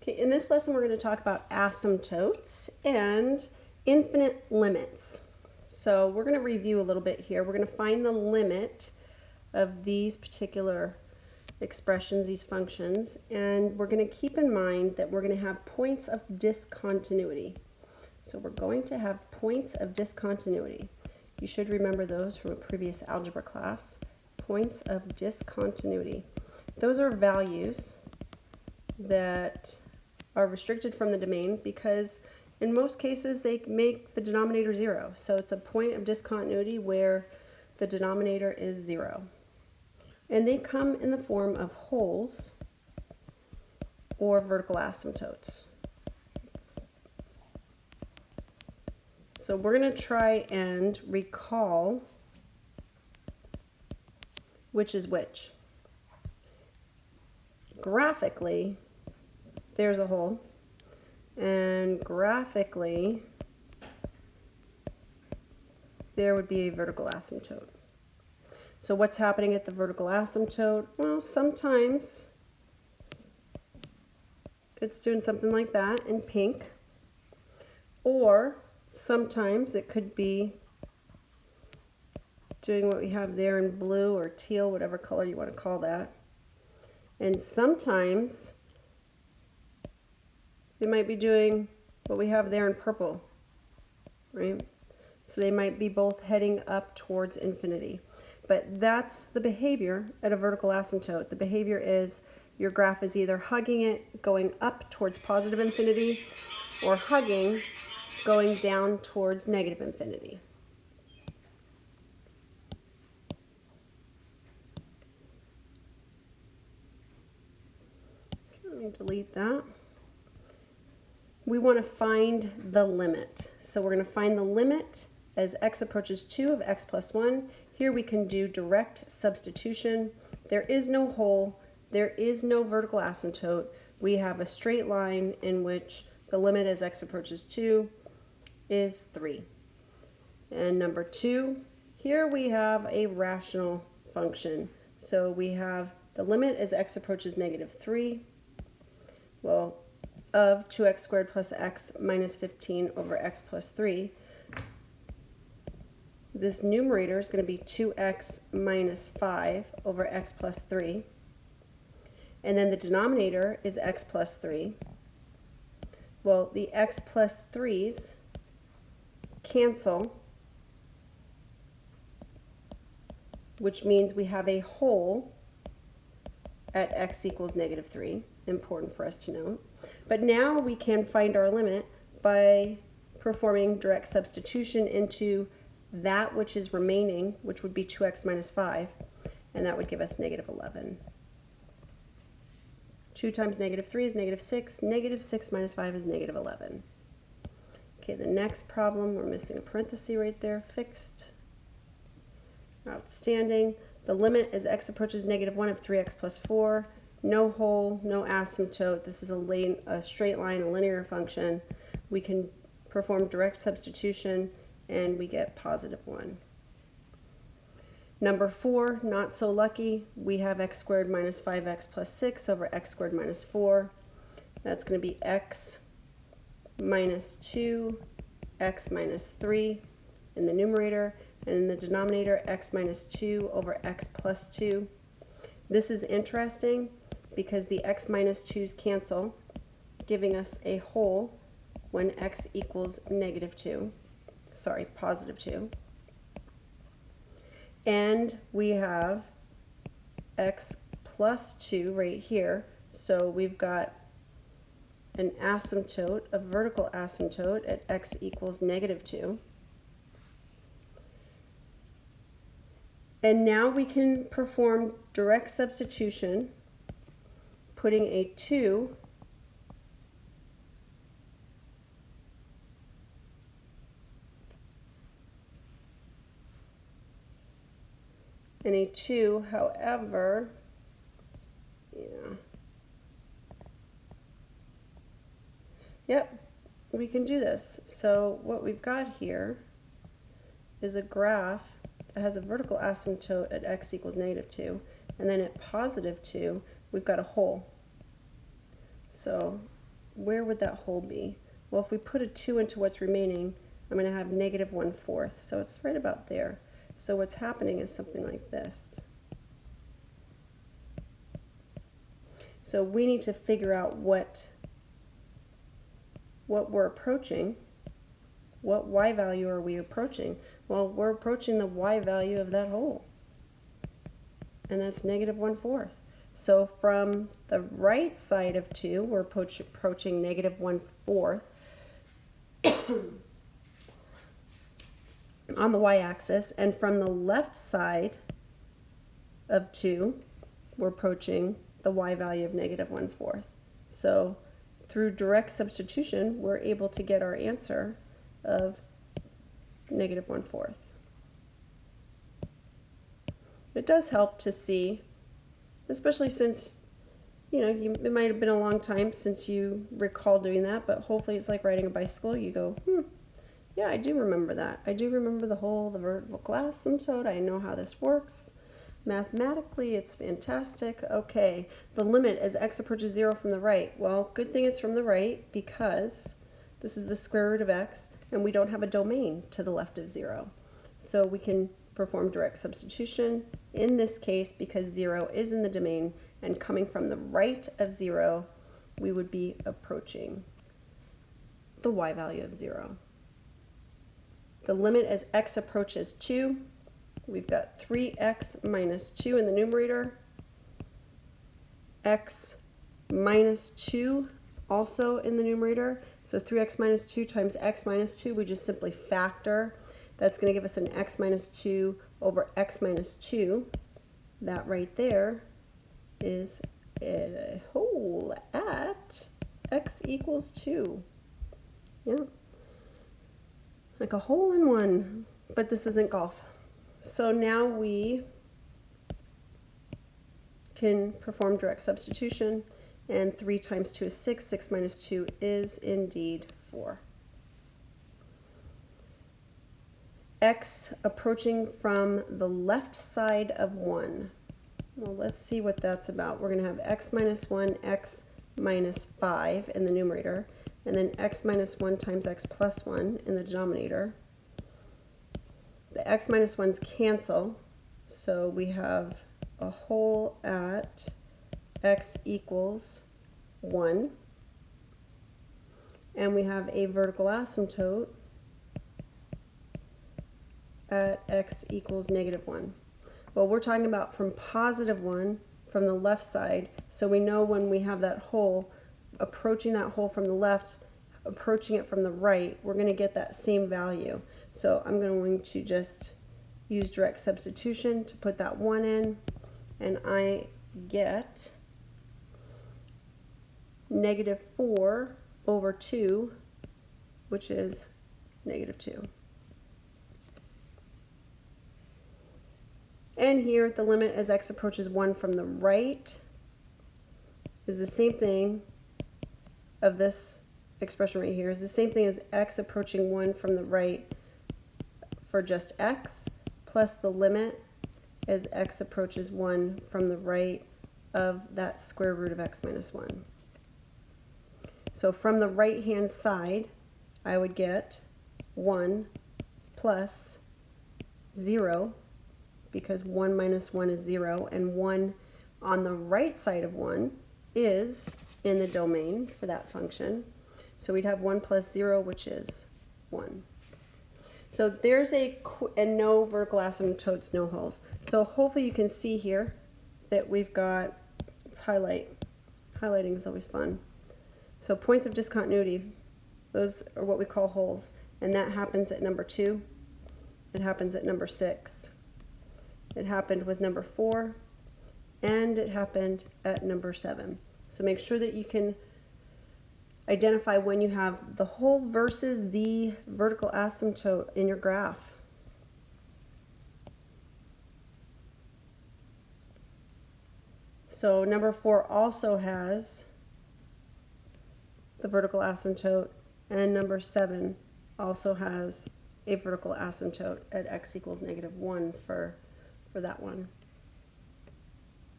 Okay, in this lesson we're going to talk about asymptotes and infinite limits. So we're going to review a little bit here. We're going to find the limit of these particular expressions, these functions, and we're going to keep in mind that we're going to have points of discontinuity. So we're going to have points of discontinuity. You should remember those from a previous algebra class. Points of discontinuity. Those are values that are restricted from the domain because in most cases they make the denominator 0. So it's a point of discontinuity where the denominator is 0. And they come in the form of wholes or vertical asymptotes. So we're going to try and recall which is which. Graphically, there's a hole, and graphically there would be a vertical asymptote. So what's happening at the vertical asymptote? Well, sometimes it's doing something like that in pink, or sometimes it could be doing what we have there in blue or teal, whatever color you want to call that. And sometimes they might be doing what we have there in purple, right? So they might be both heading up towards infinity. But that's the behavior at a vertical asymptote. The behavior is your graph is either hugging it, going up towards positive infinity, or hugging, going down towards negative infinity. Let me delete that. We want to find the limit. So we're going to find the limit as x approaches 2 of x plus 1. Here we can do direct substitution. There is no hole. There is no vertical asymptote. We have a straight line in which the limit as x approaches 2 is 3. And number 2, here we have a rational function. So we have the limit as x approaches negative 3. Well, of 2x squared plus x minus 15 over x plus 3. This numerator is going to be 2x minus 5 over x plus 3. And then the denominator is x plus 3. Well, the x plus 3's cancel, which means we have a hole at x equals negative 3. Important for us to note. But now we can find our limit by performing direct substitution into that which is remaining, which would be 2x minus 5, and that would give us negative 11. 2 times negative 3 is negative 6. Negative 6 minus 5 is negative 11. Okay, the next problem, we're missing a parenthesis right there, fixed. Outstanding. The limit as x approaches negative 1 of 3x plus 4. No hole, no asymptote. This is a straight line, a linear function. We can perform direct substitution and we get positive 1. Number 4, not so lucky. We have x squared minus 5x plus 6 over x squared minus 4. That's going to be x minus 2, x minus 3 in the numerator, and in the denominator x minus 2 over x plus 2. This is interesting because the x minus 2's cancel, giving us a hole when x equals positive 2. And we have x plus 2 right here. So we've got an asymptote, a vertical asymptote at x equals negative 2. And now we can perform direct substitution, putting a 2 and a 2, however, we can do this. So what we've got here is a graph that has a vertical asymptote at x equals negative 2, and then at positive 2, we've got a hole. So where would that hole be? Well, if we put a 2 into what's remaining, I'm going to have negative 1/4. So it's right about there. So what's happening is something like this. So we need to figure out what we're approaching. What y value are we approaching? Well, we're approaching the y value of that hole. And that's negative 1/4. So from the right side of 2, we're approaching negative 1/4 on the y-axis. And from the left side of 2, we're approaching the y value of negative 1/4. So through direct substitution, we're able to get our answer of negative 1/4. It does help to see, especially since, it might have been a long time since you recall doing that, but hopefully it's like riding a bicycle. You go, yeah, I do remember that. I do remember the vertical asymptote. I know how this works. Mathematically, it's fantastic. Okay, the limit as x approaches 0 from the right. Well, good thing it's from the right because this is the square root of x, and we don't have a domain to the left of 0. So we can perform direct substitution in this case because 0 is in the domain, and coming from the right of 0, we would be approaching the y value of 0. The limit as x approaches 2, we've got 3x minus 2 in the numerator, x minus 2 also in the numerator. So 3x minus 2 times x minus 2, we just simply factor. That's going to give us an x minus 2 over x minus 2. That right there is a hole at x equals 2. Yeah. Like a hole in one, but this isn't golf. So now we can perform direct substitution, and 3 times 2 is 6. 6 minus 2 is indeed 4. X approaching from the left side of 1. Well, let's see what that's about. We're going to have x minus 1, x minus 5 in the numerator, and then x minus 1 times x plus 1 in the denominator. The x minus 1's cancel, so we have a hole at x equals 1, and we have a vertical asymptote at x equals negative 1. Well, we're talking about from positive 1 from the left side, so we know when we have that hole, approaching that hole from the left, approaching it from the right, we're going to get that same value. So I'm going to just use direct substitution to put that 1 in, and I get negative 4 over 2, which is negative 2. And here, the limit as x approaches 1 from the right is the same thing of this expression right here, is the same thing as x approaching 1 from the right for just x, plus the limit as x approaches 1 from the right of that square root of x minus 1. So from the right-hand side, I would get 1 plus 0, because 1 minus 1 is 0, and 1 on the right side of 1 is in the domain for that function. So we'd have 1 plus 0, which is 1. So there's and no vertical asymptotes, no holes. So hopefully you can see here that we've got, let's highlight. Highlighting is always fun. So points of discontinuity, those are what we call holes. And that happens at number 2. It happens at number 6. It happened with number 4, and it happened at number 7. So make sure that you can identify when you have the hole versus the vertical asymptote in your graph. So number 4 also has the vertical asymptote, and number 7 also has a vertical asymptote at x equals negative 1 for that one.